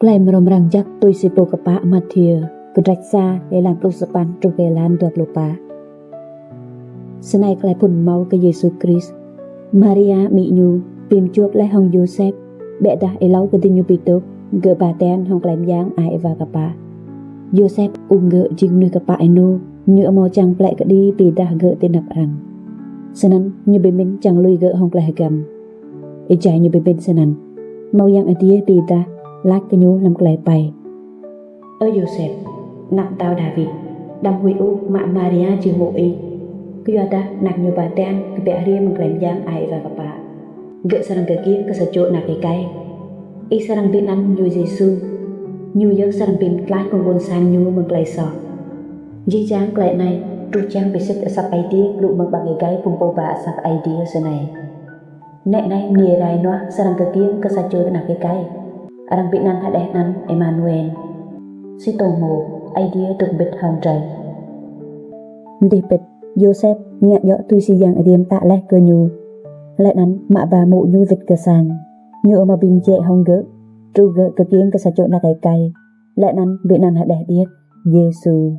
Klaim romrang jak tui sipo kepa Matthew kedraksa dalam perusahaan trukelan 24. Senai klai pun mau ke Yesus Kristus Maria Minyu pim chuop lai hong Joseph bẹ dah elau ke dinyu pituk ge baten hong klaim yang ai va kepa Joseph ge jing nu kepa enu nyu amo chang plek ke di pi dah ge tinap rang senan nyu bimin chang lui ge hong klai gam e jai nyu bimin senan mau yang adia pi dah lát ke nyu lam klai pai Joseph nak tao David đam hui u ma Maria chi ngộ y Kuyata nak nyu baten ke bẹ ria mengklaim yang ai va kepa ge sarang ke kin ke sajo nak kai I sarang binan nyu Yesus nyu yang sarang bin klai kong bon san nyu mengklai so ji chang klai nai tru chang besik asap idea lu meng bang gai pumpo ba asap idea senai nek nai ni rai no sarang ke kin ke sajo nak kai arang binan hadeh nan Emmanuel si tomo idea tuk bit hang trai David Joseph ngẹn dọ tui si yang adiam tạ leh ke nyu lại nan mạ bà mụ nyu vịt ke sang nyu mà bình chệ hong gỡ tru gỡ ke kieng ke sacho na kai kai lại nan bị nan hadeh diet Yesus